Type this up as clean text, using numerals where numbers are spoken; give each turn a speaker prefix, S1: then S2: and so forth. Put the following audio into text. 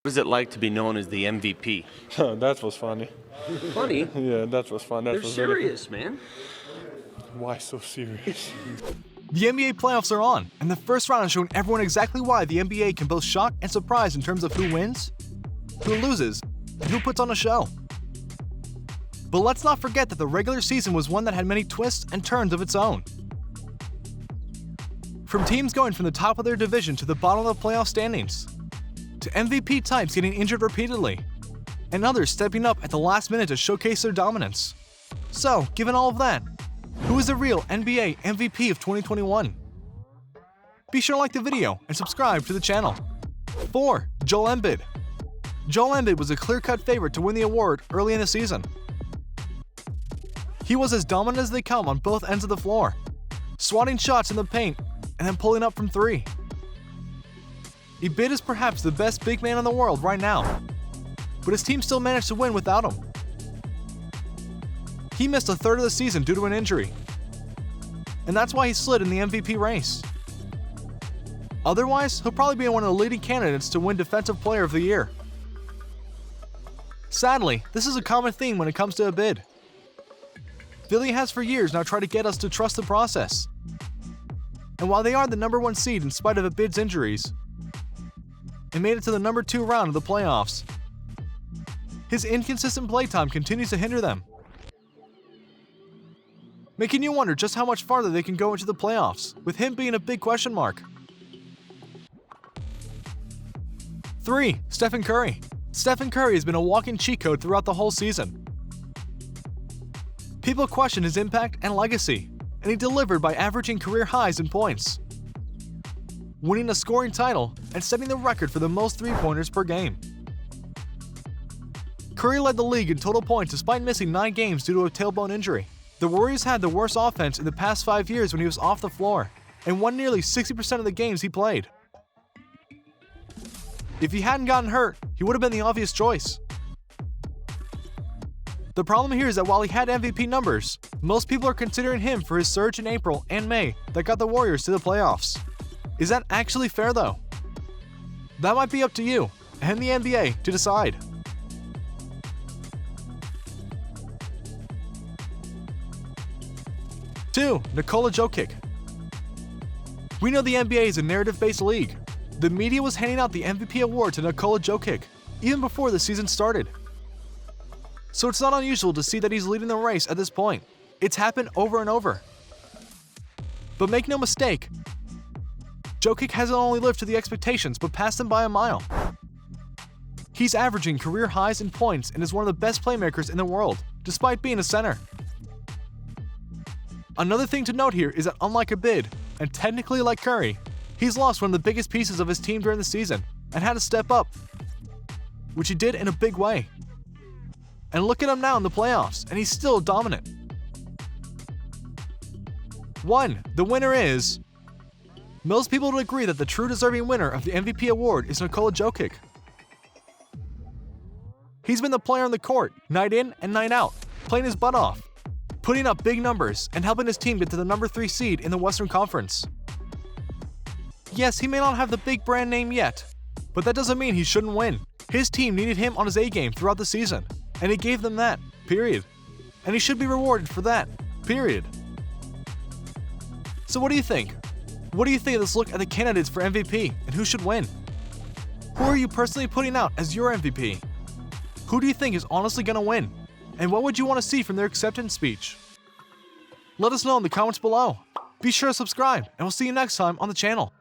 S1: What is it like to be known as the MVP?
S2: That was funny.
S1: Funny?
S2: Yeah, that was fun.
S1: They're serious, man.
S2: Why so serious?
S3: The NBA playoffs are on, and the first round has shown everyone exactly why the NBA can both shock and surprise in terms of who wins, who loses, and who puts on a show. But let's not forget that the regular season was one that had many twists and turns of its own. From teams going from the top of their division to the bottom of the playoff standings, to MVP types getting injured repeatedly, and others stepping up at the last minute to showcase their dominance. So, given all of that, who is the real NBA MVP of 2021? Be sure to like the video and subscribe to the channel. 4. Joel Embiid. Joel Embiid was a clear-cut favorite to win the award early in the season. He was as dominant as they come on both ends of the floor, swatting shots in the paint and then pulling up from three. Embiid is perhaps the best big man in the world right now, but his team still managed to win without him. He missed a third of the season due to an injury, and that's why he slid in the MVP race. Otherwise, he'll probably be one of the leading candidates to win Defensive Player of the Year. Sadly, this is a common theme when it comes to Embiid. Philly has for years now tried to get us to trust the process. And while they are the number 1 seed in spite of Embiid's injuries, and made it to the number 2 round of the playoffs, his inconsistent playtime continues to hinder them, making you wonder just how much farther they can go into the playoffs, with him being a big question mark. 3. Stephen Curry. Stephen Curry has been a walking cheat code throughout the whole season. People question his impact and legacy, and he delivered by averaging career highs in points, winning a scoring title, and setting the record for the most three-pointers per game. Curry led the league in total points despite missing 9 games due to a tailbone injury. The Warriors had the worst offense in the past 5 years when he was off the floor, and won nearly 60% of the games he played. If he hadn't gotten hurt, he would have been the obvious choice. The problem here is that while he had MVP numbers, most people are considering him for his surge in April and May that got the Warriors to the playoffs. Is that actually fair though? That might be up to you and the NBA to decide. 2. Nikola Jokic. We know the NBA is a narrative-based league. The media was handing out the MVP award to Nikola Jokic even before the season started. So it's not unusual to see that he's leading the race at this point. It's happened over and over. But make no mistake, Jokic hasn't only lived to the expectations but passed them by a mile. He's averaging career highs in points and is one of the best playmakers in the world, despite being a center. Another thing to note here is that unlike Embiid, and technically like Curry, he's lost one of the biggest pieces of his team during the season and had to step up, which he did in a big way. And look at him now in the playoffs, and he's still dominant. 1. The winner is... Most people would agree that the true deserving winner of the MVP award is Nikola Jokic. He's been the player on the court, night in and night out, playing his butt off, putting up big numbers and helping his team get to the number 3 seed in the Western Conference. Yes, he may not have the big brand name yet, but that doesn't mean he shouldn't win. His team needed him on his A-game throughout the season, and he gave them that, period. And he should be rewarded for that, period. So what do you think? What do you think of this look at the candidates for MVP and who should win? Who are you personally putting out as your MVP? Who do you think is honestly going to win? And what would you want to see from their acceptance speech? Let us know in the comments below. Be sure to subscribe, and we'll see you next time on the channel.